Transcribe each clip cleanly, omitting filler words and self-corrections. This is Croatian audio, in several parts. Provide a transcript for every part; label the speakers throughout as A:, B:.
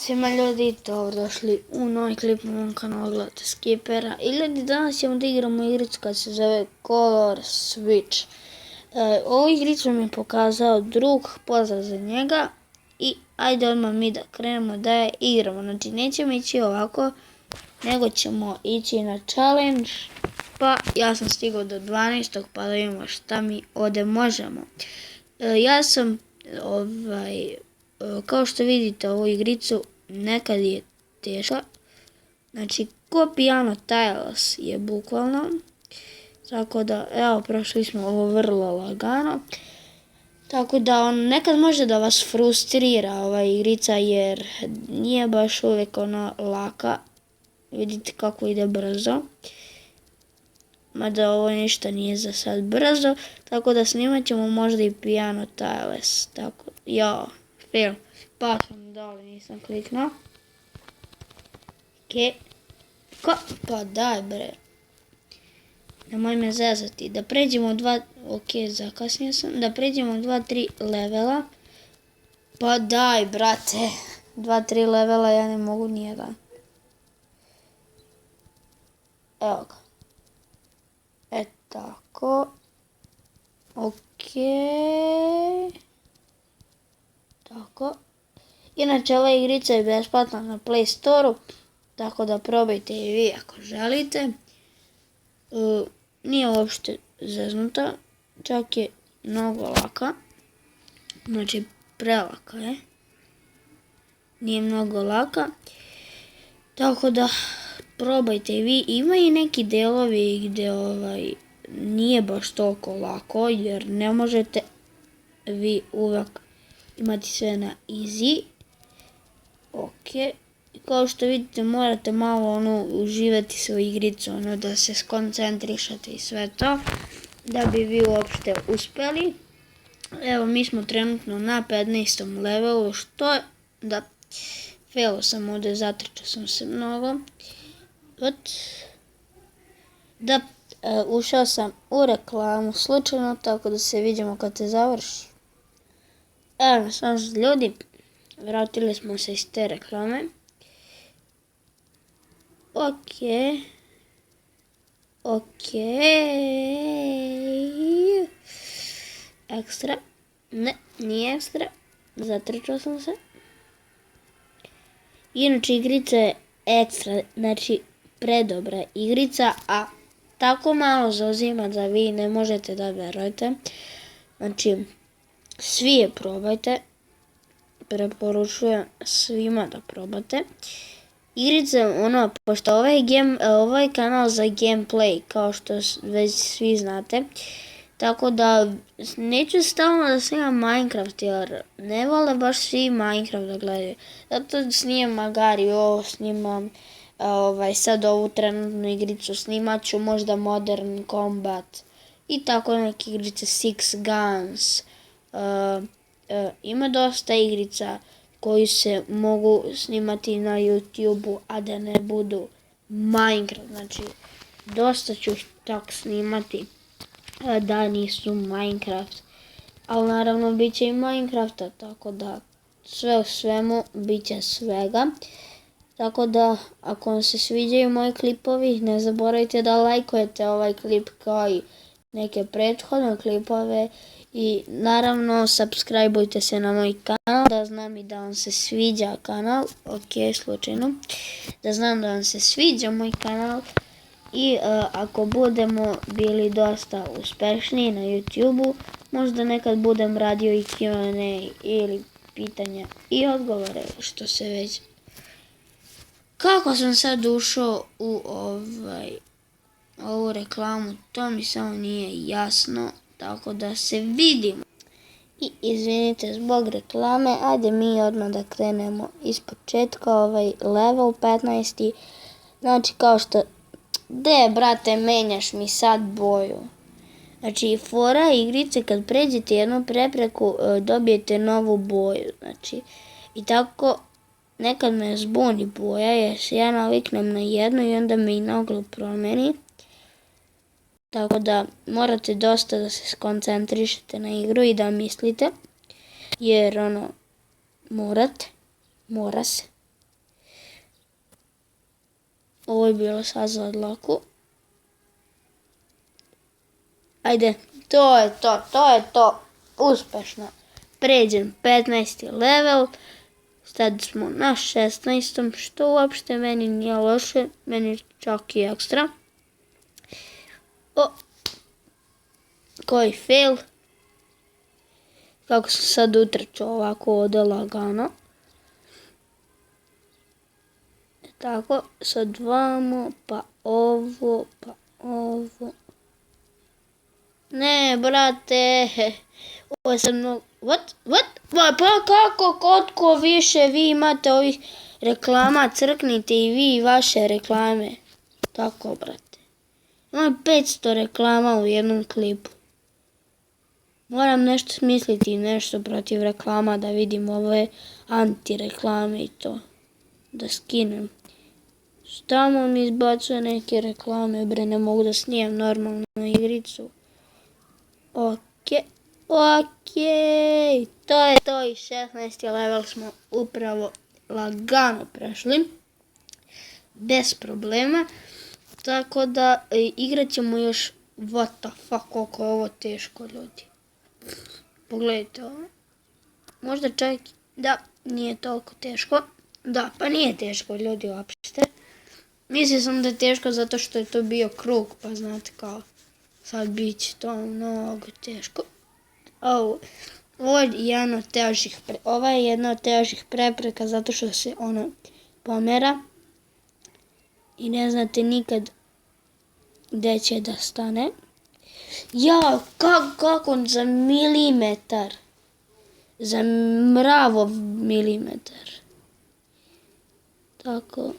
A: Svima ljudi, dobrodošli u novi klip na mom kanalu, gledate Skipera. I ljudi, danas ćemo da igramo igricu koja se zove Color Switch. Ovu igricu mi je pokazao drug, pozdrav za njega. I ajde odmah mi da krenemo da je igramo. Znači nećemo ići ovako, nego ćemo ići na challenge. Pa ja sam stigao do 12. pa da vidimo šta mi ovdje možemo. Ja sam kao što vidite ovu igricu nekad je teška, znači ko Piano Tiles je bukvalno, tako da evo prošli smo ovo vrlo lagano, tako da nekad može da vas frustrira ova igrica jer nije baš uvijek ona laka, vidite kako ide brzo, mada ovo ništa nije za sad brzo, tako da snimat ćemo možda i Piano Tiles, tako, fail, pa sam dali, nisam kliknuo. Pa daj bre, nemoj me zezati, da pređemo zakasnio sam, da pređemo 2-3 levela, pa daj brate, 2-3 levela ja ne mogu nijedan. Evo ga, tako, tako. Inače ova igrica je besplatna na Play Store-u, tako da probajte i vi ako želite. Nije uopšte zeznuta, čak je mnogo laka, znači prelaka je, nije mnogo laka, tako da probajte i vi. Ima i neki delovi gdje nije baš toliko lako jer ne možete vi uvijek imati sve na easy. Kao što vidite morate malo uživati se u igricu, da se skoncentrišate i sve to, da bi vi uopšte uspjeli. Evo mi smo trenutno na 15. levelu, što je, da, failo sam ovdje, zatrčao sam se mnogo. Da, ušao sam u reklamu slučajno, tako da se vidimo kad se završi. Evo sam ljudi, vratili smo se iz te reklame. Ekstra, ne, nije ekstra, zatrčao sam se. Inače igrica je ekstra, znači predobra igrica, a tako malo zauzima da vi ne možete da verujete. Znači, svi je probajte, preporučujem svima da probate. Igrica, pošto ovaj kanal za gameplay, kao što već svi znate, tako da neću stalno da snimam Minecraft, jer ne vole baš svi Minecraft da gledaju. Zato snimam Agario, snimam sad ovu trenutnu igricu, snimat ću možda Modern Combat i tako neke igrice, Six Guns. Ima dosta igrica koji se mogu snimati na YouTube-u, a da ne budu Minecraft. Znači, dosta ću tak snimati da nisu Minecraft. Ali naravno bit će i Minecrafta, tako da sve u svemu bit će svega. Tako da, ako vam se sviđaju moji klipovi, ne zaboravite da lajkujete ovaj klip kao i neke prethodne klipove. I naravno, subscribeujte se na moj kanal, da znam i da vam se sviđa kanal, slučajno, da znam da vam se sviđa moj kanal. I ako budemo bili dosta uspešniji na YouTube-u, možda nekad budem radio i Q&A ili pitanja i odgovore, što se već. Kako sam sad ušao u ovu reklamu, to mi samo nije jasno, tako da se vidimo. I izvinite zbog reklame, ajde mi odmah da krenemo iz početka, level 15. Znači kao što, brate, menjaš mi sad boju. Znači fora igrice, kad pređete jednu prepreku dobijete novu boju, znači i tako nekad me zbuni boja jer se ja naviknem na jednu i onda me i naglo promeni. Tako da morate dosta da se skoncentrišete na igru i da mislite, jer mora se. Ovo je bilo sad za odlaku. Ajde, to je to. Uspešno. Pređem 15. level. Sad smo na 16. što uopšte meni nije loše. Meni čak i ekstra. Koji fail. Kako sam sad utrčao ovako ovdje lagano. Tako, sad vamo, pa ovo, pa ovo. Ne, brate. Ovo sam mnogo... What? Pa kako, kotko više vi imate ovih reklama, crknite i vi i vaše reklame. Tako, brate. Imam 500 reklama u jednom klipu. Moram nešto smisliti, nešto protiv reklama da vidim ove anti-reklame i to. Da skinem. Tamo mi izbacuje neke reklame, bre, ne mogu da snijem normalnu igricu. Okej. To je to i 16. level smo upravo lagano prešli. Bez problema. Tako da igrat ćemo još, what the fuck, koliko je ovo teško, ljudi. Pogledajte ovo. Možda čak, da, nije toliko teško. Da, pa nije teško, ljudi, uopšte. Mislio sam da je teško zato što je to bio krug, pa znate kao, sad bit će to mnogo teško. Ovo je jedna od težih prepreka zato što se ono pomera i ne znate nikad gdje će da stane. Kako za milimetar, za mravo milimetar. Tako.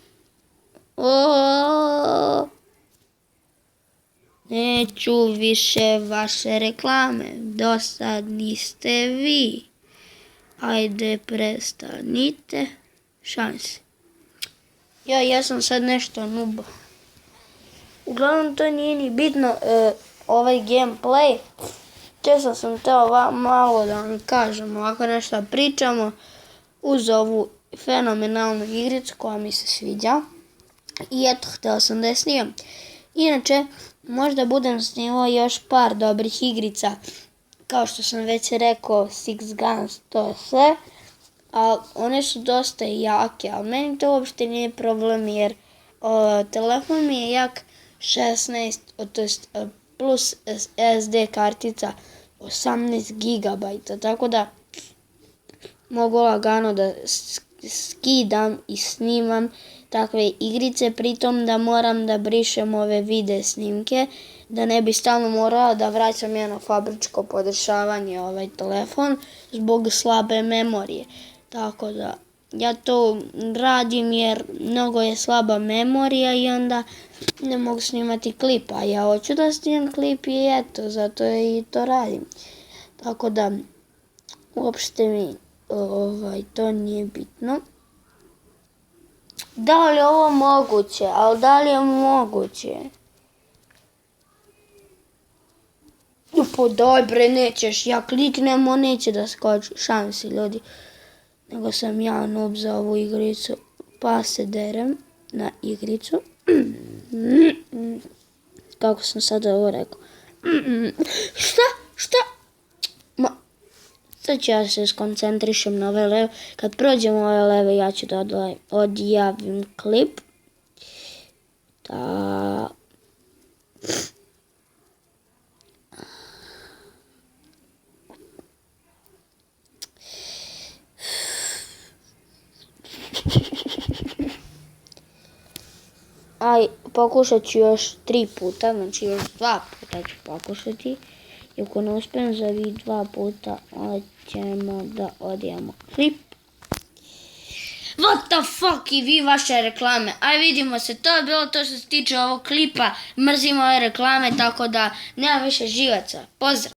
A: Neću više vaše reklame, dosadni ste vi. Ajde, prestanite. Šanse. Ja sam sad nešto noob. Uglavnom to nije ni bitno, ovaj gameplay. Često sam teo malo da vam kažem, ovako nešto pričamo uz ovu fenomenalnu igricu koja mi se sviđa. I eto, htio sam da je snimam. Inače, možda budem snimao još par dobrih igrica. Kao što sam već rekao, Six Guns, to je sve. A one su dosta jake, ali meni to uopšte nije problem jer telefon mi je jak 16, to jest plus SD kartica 18 GB, tako da mogu lagano da skidam i snimam takve igrice, pritom da moram da brišem ove video snimke, da ne bi stalno morala da vraćam jedno fabričko podešavanje ovaj telefon zbog slabe memorije. Tako da ja to radim jer mnogo je slaba memorija i onda ne mogu snimati klip, a ja hoću da snimam klip i eto, zato i to radim. Tako da uopšte mi to nije bitno. Da li je ovo moguće? Ali da li je moguće? Pa daj bre, nećeš, ja kliknem, on neće da skoči. Šansi, ljudi. Nego sam ja noob za ovu igricu. Pa se derem na igricu. Kako sam sada ovo rekao? Šta? Sad ću ja se skoncentrišem na ove leve. Kad prođemo ove leve ja ću da odjavim klip. Da... Pokušat ću još 3 puta, znači još 2 puta ću pokušati. I ako ne uspijem za ovih 2 puta, onda ćemo da odijemo klip. What the fuck i vi vaše reklame. Aj vidimo se, to je bilo to što se tiče ovog klipa. Mrzim ove reklame, tako da nema više živaca. Pozdrav!